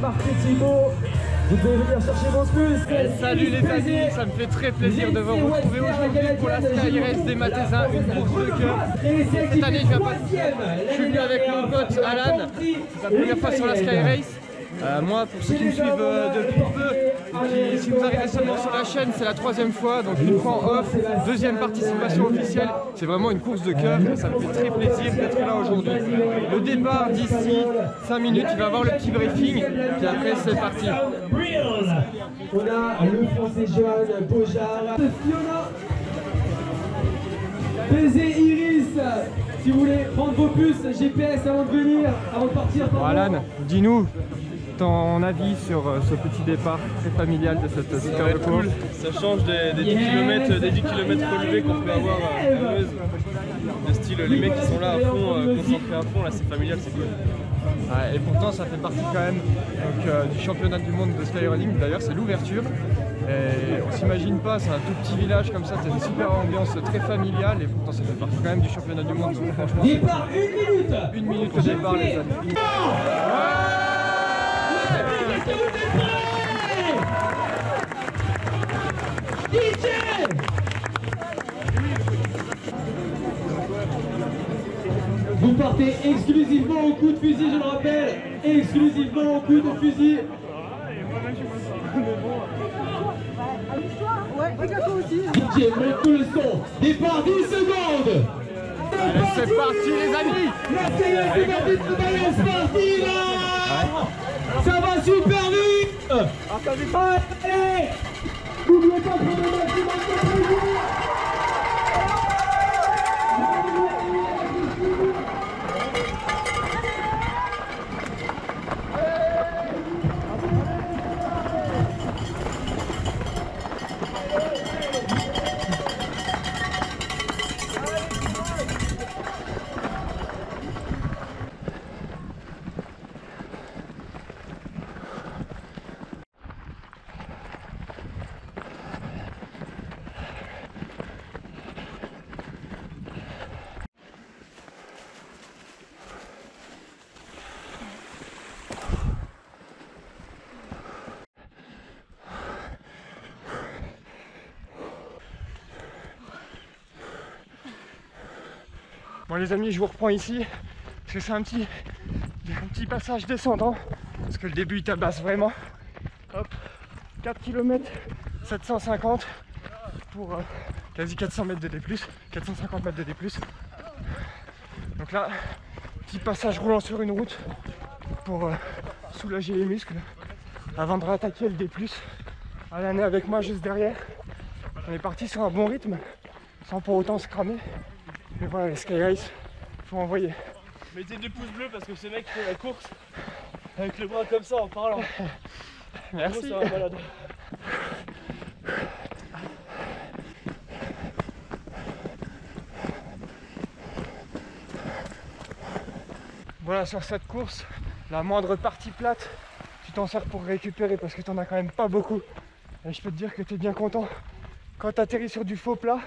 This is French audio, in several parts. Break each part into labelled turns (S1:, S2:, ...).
S1: Marc et Thibaut. Vous devez venir chercher vos puces.
S2: Salut les amis, ça me fait très plaisir de vous retrouver aujourd'hui pour la Sky Race des Matézins, une course de cœur. Cette année je viens pas tout seul, je suis venu avec mon pote Alan, c'est sa première fois sur la Sky Race. Moi, pour ceux qui me suivent depuis peu, si vous arrivez seulement sur la chaîne, c'est la 3e fois, donc une fois en off, 2e participation officielle. C'est vraiment une course de cœur et ça me fait très plaisir d'être là aujourd'hui. Le départ d'ici 5 minutes, il va y avoir le petit briefing, puis après c'est parti.
S1: On a le français Johan Bojard, Fiona, Baiser Iris. Si vous voulez prendre vos puces GPS avant de venir, avant de partir.
S2: Bon, Alan, dis-nous ton avis sur ce petit départ très familial de cette super course.
S3: Cool. Ça change des 10 km relevés qu'on peut avoir à Meuse. De style, les mecs qui sont là à fond, concentrés à fond, là c'est familial, c'est cool.
S2: Ouais, et pourtant ça fait partie quand même donc, du championnat du monde de skyrunning. D'ailleurs c'est l'ouverture. Et on s'imagine pas, c'est un tout petit village comme ça, c'est une super ambiance très familiale et pourtant ça fait partie quand même du championnat du monde. Donc franchement,
S1: départ 1 minute.
S2: 1 minute de départ les amis.
S1: Vous partez exclusivement au coup de fusil, je le rappelle, exclusivement au coup de fusil. DJ, monte le son. Départ 10 secondes.
S2: Allez, c'est parti les amis.
S1: La séance est partie de ballon sportive. Ça va super vite. Allez. N'oubliez pas de prendre le maximum de plaisir.
S2: Bon les amis, je vous reprends ici parce que c'est un petit passage descendant parce que le début il tabasse vraiment. Hop, 4 km 750 pour quasi 400 mètres de D+, 450 mètres de D+. Donc là, petit passage roulant sur une route pour soulager les muscles avant de rattaquer le D+. Alan est avec moi juste derrière. On est parti sur un bon rythme sans pour autant se cramer. Mais voilà, les Sky Race, faut envoyer.
S3: Mettez 2 pouces bleus parce que ce mec fait la course avec le bras comme ça en parlant.
S2: Merci.
S3: C'est un malade.
S2: Voilà, sur cette course, la moindre partie plate, tu t'en sers pour récupérer parce que tu n'en as quand même pas beaucoup. Et je peux te dire que tu es bien content quand tu atterris sur du faux plat.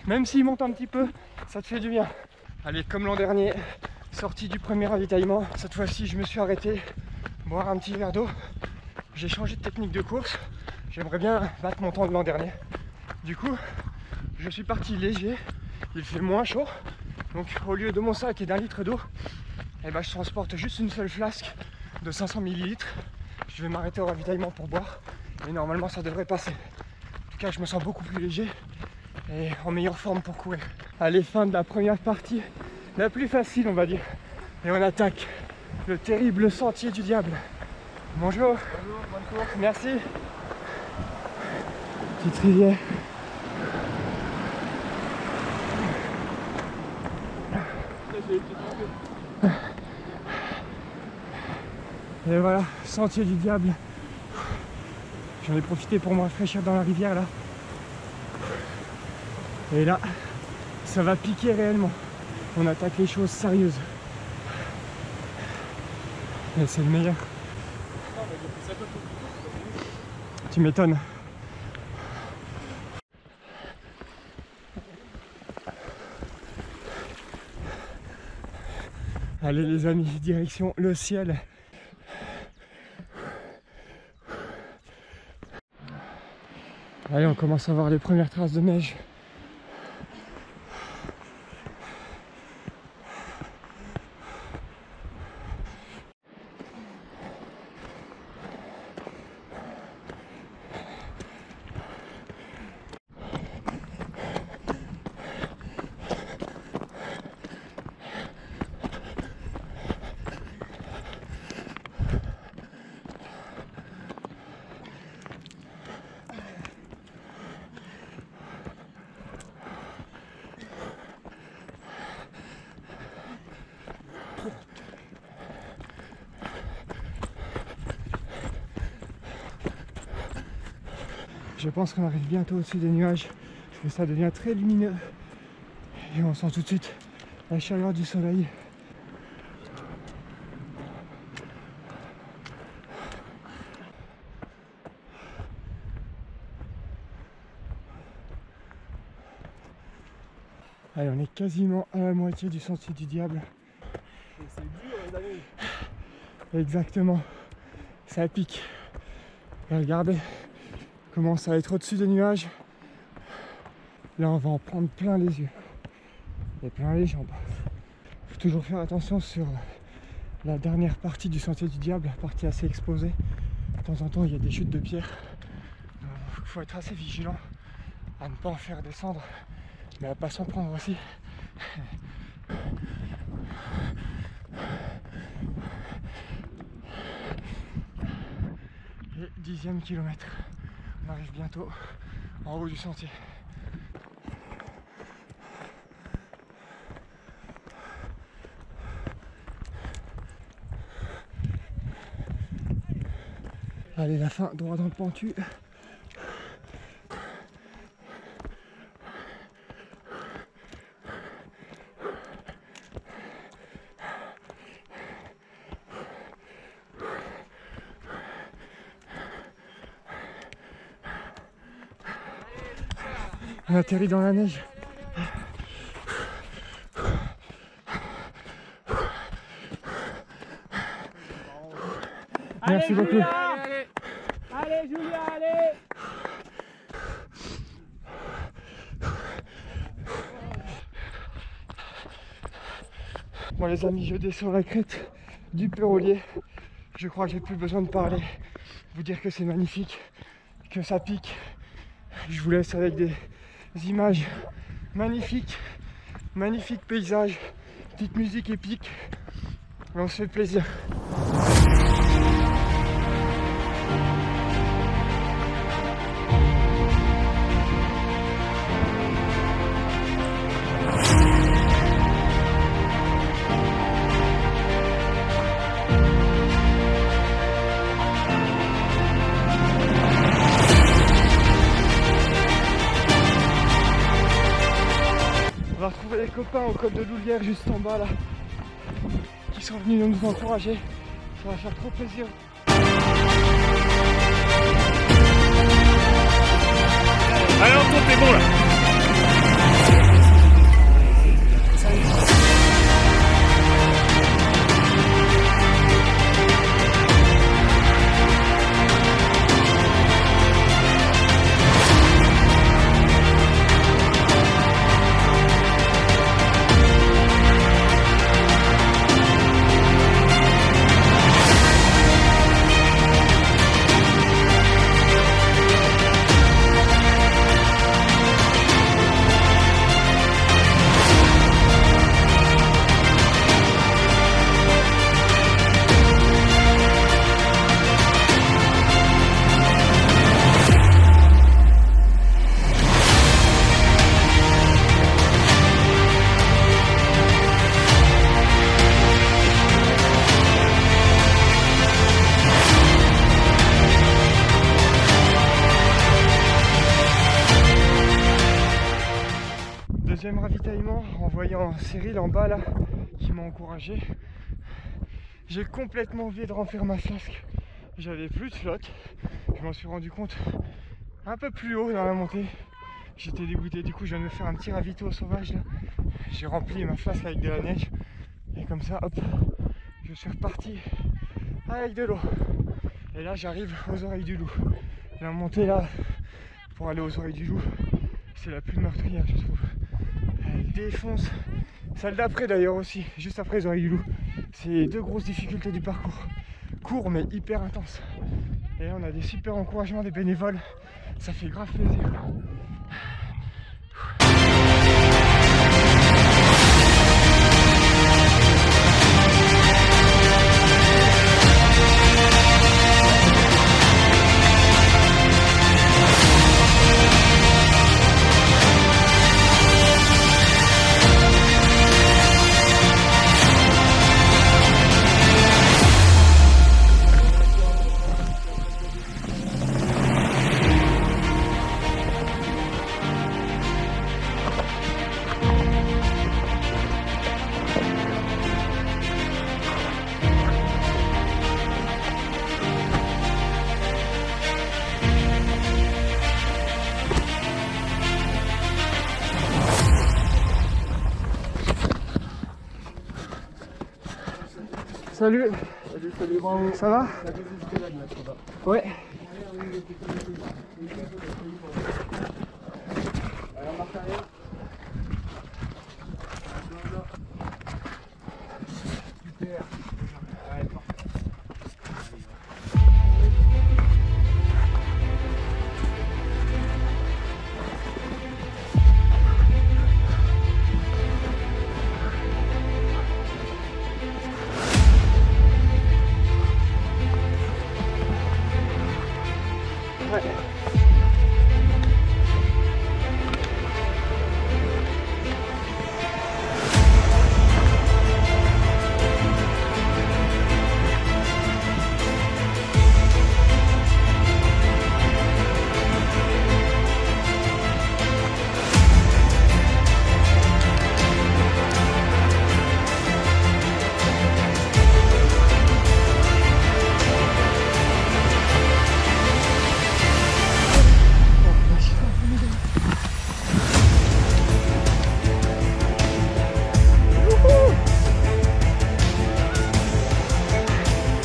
S2: Même s'il monte un petit peu, ça te fait du bien. Allez, comme l'an dernier, sortie du premier ravitaillement. Cette fois-ci, je me suis arrêté, boire un petit verre d'eau. J'ai changé de technique de course. J'aimerais bien battre mon temps de l'an dernier. Du coup, je suis parti léger. Il fait moins chaud. Donc, au lieu de mon sac et d'1 litre d'eau, eh ben, je transporte juste une seule flasque de 500 ml. Je vais m'arrêter au ravitaillement pour boire. Et normalement, ça devrait passer. En tout cas, je me sens beaucoup plus léger et en meilleure forme pour courir. Allez, fin de la première partie, la plus facile on va dire. Et on attaque le terrible sentier du diable. Bonjour.
S3: Bonjour, bonne course.
S2: Merci. Petite rivière. Et voilà, sentier du diable. J'en ai profité pour me rafraîchir dans la rivière là. Et là, ça va piquer réellement. On attaque les choses sérieuses. Et c'est le meilleur. Tu m'étonnes. Allez les amis, direction le ciel. Allez, on commence à voir les premières traces de neige. Je pense qu'on arrive bientôt au-dessus des nuages, parce que ça devient très lumineux. Et on sent tout de suite la chaleur du soleil. Allez, on est quasiment à la moitié du sentier du diable.
S3: Et c'est dur les amis.
S2: Exactement, ça pique. Et regardez, commence à être au-dessus des nuages. Là on va en prendre plein les yeux et plein les jambes. Faut toujours faire attention sur la dernière partie du sentier du diable, la partie assez exposée. De temps en temps il y a des chutes de pierre. Il faut être assez vigilant à ne pas en faire descendre, mais à pas s'en prendre aussi. Et 10e kilomètre, on arrive bientôt en haut du sentier. Allez, la fin, droit dans le pentu. On atterrit dans la neige. Merci beaucoup.
S1: Allez Julia, allez!
S2: Bon les amis, je descends la crête du Pérolier. Je crois que j'ai plus besoin de parler. Vous dire que c'est magnifique, que ça pique. Je vous laisse avec des images magnifiques, magnifiques paysages, petite musique épique. Et on se fait plaisir. On va retrouver les copains au col de Loulière juste en bas là, qui sont venus nous encourager. Ça va faire trop plaisir.
S3: Allez on compte, t'es bon là.
S2: Deuxième ravitaillement en voyant Cyril en bas là qui m'a encouragé. J'ai complètement oublié de remplir ma flasque. J'avais plus de flotte. Je m'en suis rendu compte un peu plus haut dans la montée. J'étais dégoûté, du coup je viens de me faire un petit ravito sauvage là. J'ai rempli ma flasque avec de la neige. Et comme ça, hop, je suis reparti avec de l'eau. Et là j'arrive aux oreilles du loup. La montée là, pour aller aux Oreilles du Loup. C'est la plus meurtrière, je trouve. Elle défonce. Celle d'après d'ailleurs aussi, juste après les Oreilles du Loup. C'est les deux grosses difficultés du parcours. Court mais hyper intense. Et là on a des super encouragements des bénévoles. Ça fait grave plaisir. Salut. Salut, bravo. Ça va? Ouais.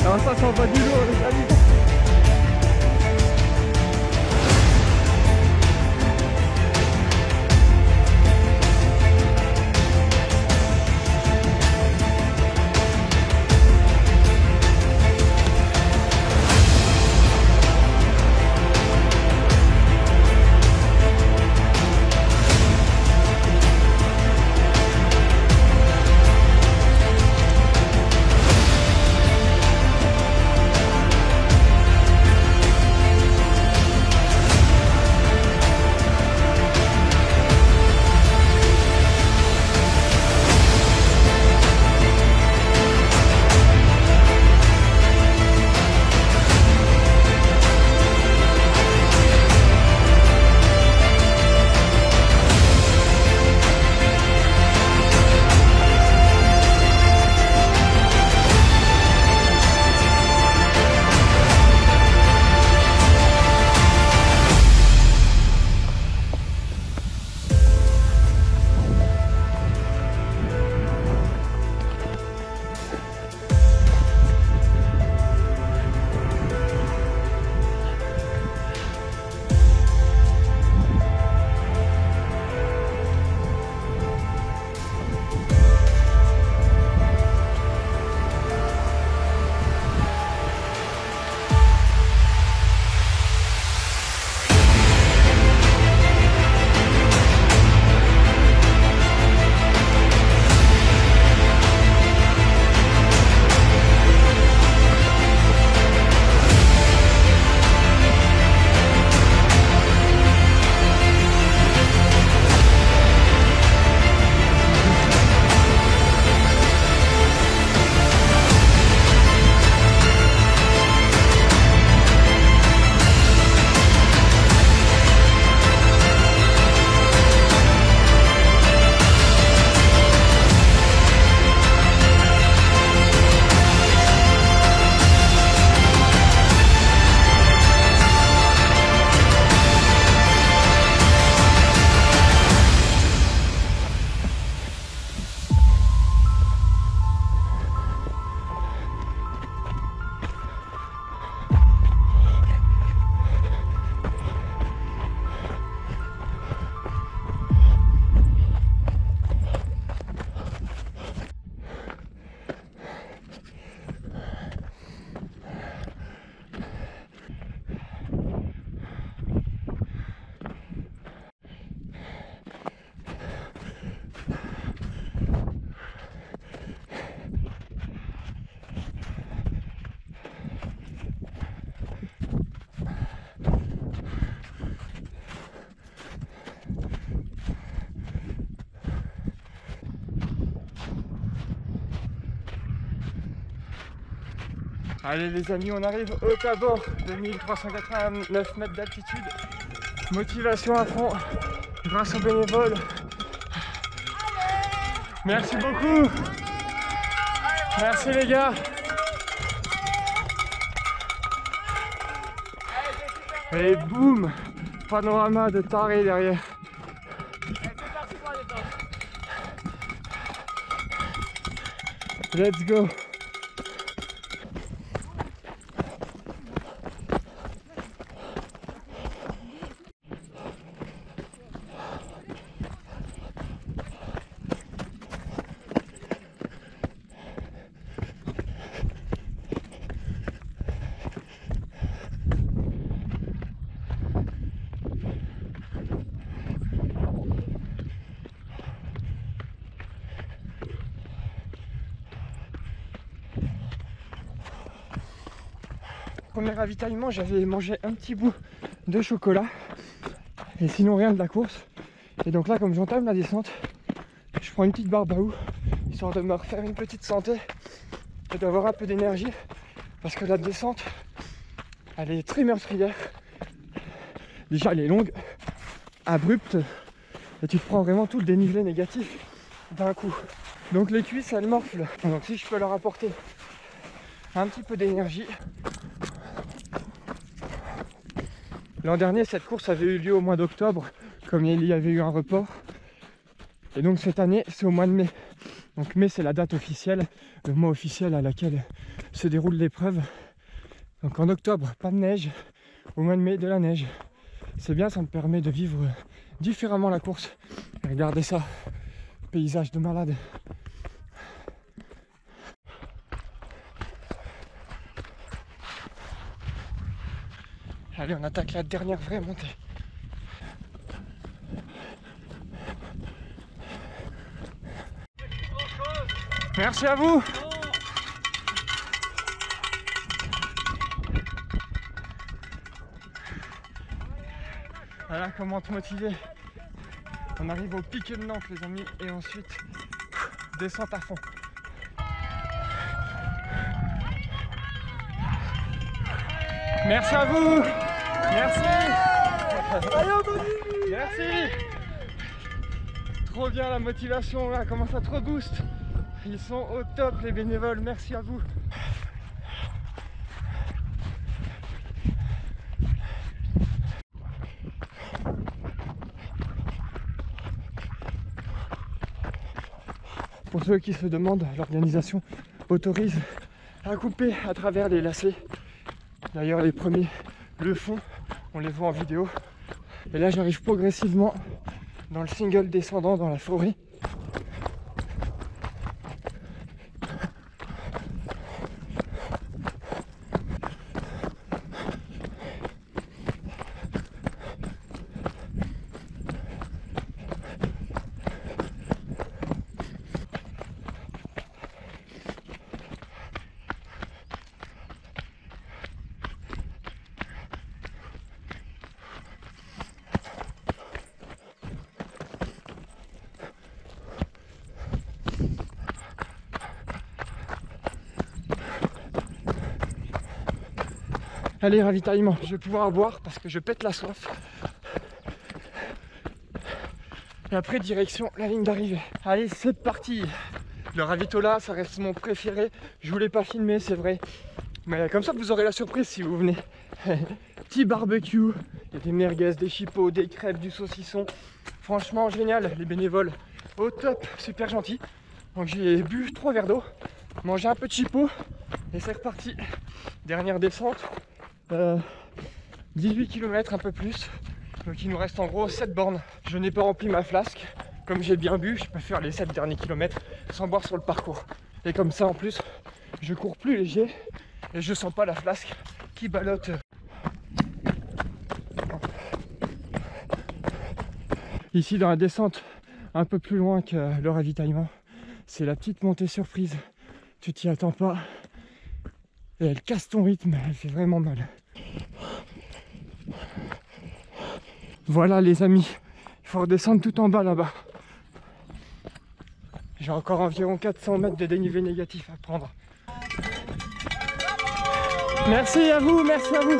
S2: Alors ça s'en va du lourd les amis. Allez les amis, on arrive au Tabor, 2389 mètres d'altitude. Motivation à fond, grâce aux bénévoles. Merci beaucoup. Merci les gars. Et boum, panorama de taré derrière. Let's go. Premier ravitaillement, j'avais mangé un petit bout de chocolat et sinon rien de la course. Et donc là, comme j'entame la descente, je prends une petite barbaou histoire de me refaire une petite santé et d'avoir un peu d'énergie parce que la descente, elle est très meurtrière. Déjà, elle est longue, abrupte et tu te prends vraiment tout le dénivelé négatif d'un coup. Donc les cuisses, elles morflent. Donc si je peux leur apporter un petit peu d'énergie. L'an dernier, cette course avait eu lieu au mois d'octobre, comme il y avait eu un report. Et donc cette année, c'est au mois de mai. Donc mai, c'est la date officielle, le mois officiel à laquelle se déroule l'épreuve. Donc en octobre, pas de neige. Au mois de mai, de la neige. C'est bien, ça me permet de vivre différemment la course. Regardez ça, paysage de malade. Allez, on attaque la dernière vraie montée. Merci à vous. Voilà comment te motiver. On arrive au pic de Nantes les amis et ensuite descente à fond. Merci à vous. Merci. Merci. Trop bien la motivation là, comment ça te rebooste. Ils sont au top les bénévoles, merci à vous. Pour ceux qui se demandent, l'organisation autorise à couper à travers les lacets. D'ailleurs les premiers le font, on les voit en vidéo. Et là j'arrive progressivement dans le single descendant dans la forêt. Allez, ravitaillement, je vais pouvoir boire parce que je pète la soif. Et après, direction la ligne d'arrivée. Allez, c'est parti. Le ravito là, ça reste mon préféré. Je voulais pas filmer, c'est vrai. Mais comme ça, vous aurez la surprise si vous venez. Petit barbecue, il y a des merguez, des chipots, des crêpes, du saucisson. Franchement, génial. Les bénévoles, au top, super gentils. Donc j'ai bu 3 verres d'eau, mangé un peu de chipot et c'est reparti. Dernière descente. 18 km, un peu plus, donc il nous reste en gros 7 bornes. Je n'ai pas rempli ma flasque, comme j'ai bien bu, je peux faire les 7 derniers kilomètres sans boire sur le parcours. Et comme ça en plus, je cours plus léger et je sens pas la flasque qui ballotte. Ici dans la descente, un peu plus loin que le ravitaillement, c'est la petite montée surprise, tu t'y attends pas. Et elle casse ton rythme, elle fait vraiment mal. Voilà les amis, il faut redescendre tout en bas là-bas. J'ai encore environ 400 mètres de dénivelé négatif à prendre. Merci à vous, merci à vous.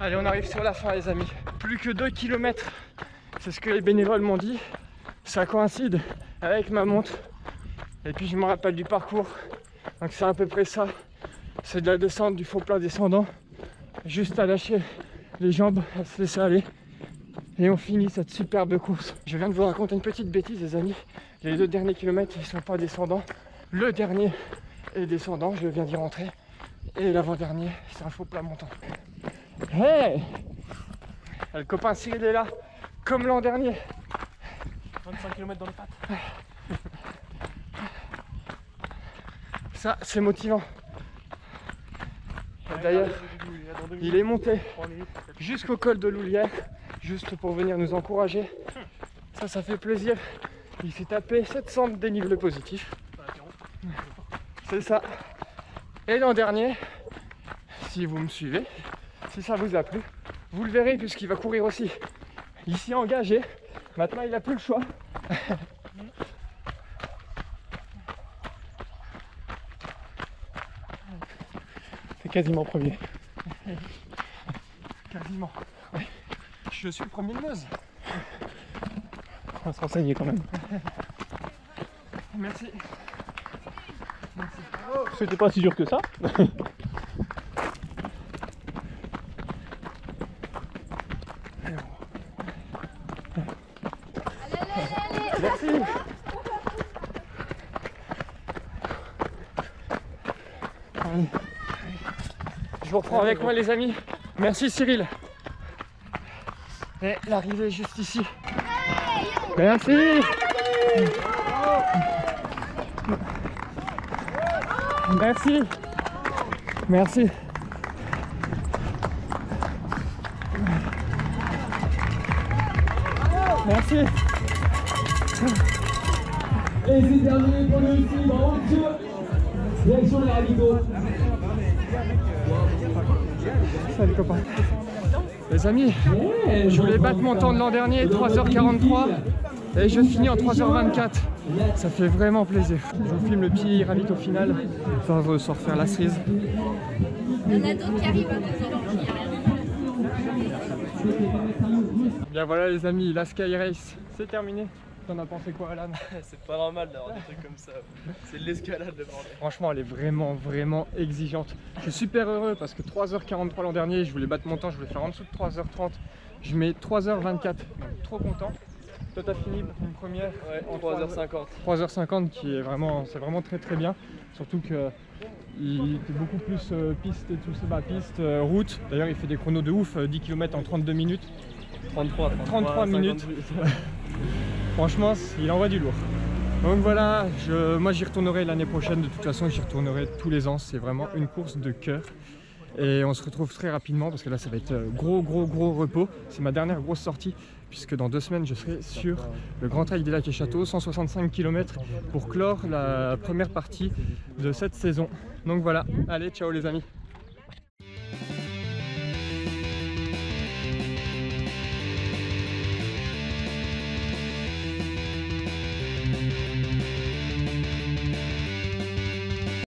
S2: Allez, on arrive sur la fin les amis. Plus que 2 km, c'est ce que les bénévoles m'ont dit. Ça coïncide avec ma montre. Et puis je me rappelle du parcours. Donc c'est à peu près ça. C'est de la descente, du faux plat descendant. Juste à lâcher les jambes, à se laisser aller. Et on finit cette superbe course. Je viens de vous raconter une petite bêtise les amis. Les 2 derniers kilomètres ils sont pas descendants. Le dernier est descendant, je viens d'y rentrer. Et l'avant-dernier, c'est un faux plat montant. Hey! Le copain Cyril est là, comme l'an dernier.
S3: 25 km dans les pattes.
S2: Ça, c'est motivant. D'ailleurs, il est monté jusqu'au col de Loulière, juste pour venir nous encourager. Ça fait plaisir. Il s'est tapé 700 de dénivelé positif. C'est ça. Et l'an dernier, si vous me suivez, si ça vous a plu, vous le verrez puisqu'il va courir aussi. Il s'y est engagé. Maintenant, il n'a plus le choix.
S3: C'est quasiment premier.
S2: Quasiment. Ouais. Je suis le premier de Meuse.
S3: On va se renseigner quand même.
S2: Merci.
S3: C'était pas si dur que ça.
S2: Merci. Allez. Je vous reprends avec moi les amis. Merci Cyril. Et l'arrivée est juste ici. Merci. Merci. Merci. Merci.
S1: Et c'est terminé pour le ski, bravo monsieur. Direction de la Ligo.
S2: Salut copains. Les amis, je voulais battre mon temps de l'an dernier, 3h43, et je finis en 3h24. Ça fait vraiment plaisir. Je vous filme le pied ravite au final. Ça va se refaire la cerise.
S4: Il y en a d'autres qui arrivent à 2h.
S2: Bien voilà les amis, la Sky Race, c'est terminé. T'en as pensé quoi Alan?
S3: C'est pas normal d'avoir des trucs comme ça. C'est de l'escalade le bordel.
S2: Franchement elle est vraiment exigeante. Je suis super heureux parce que 3h43 l'an dernier, je voulais battre mon temps, je voulais faire en dessous de 3h30. Je mets 3h24, donc trop content. Toi t'as fini une première
S3: en 3h50.
S2: 3h50 qui est vraiment, c'est vraiment très bien. Surtout que il fait beaucoup plus piste et tout ça, piste, route. D'ailleurs il fait des chronos de ouf, 10 km en 32 minutes. 33 minutes. Franchement, il envoie du lourd. Donc voilà, moi j'y retournerai l'année prochaine. De toute façon, j'y retournerai tous les ans. C'est vraiment une course de cœur. Et on se retrouve très rapidement parce que là, ça va être gros repos. C'est ma dernière grosse sortie puisque dans 2 semaines, je serai sur le Grand Trail des Lacs et Châteaux, 165 km pour clore la première partie de cette saison. Donc voilà, allez, ciao les amis.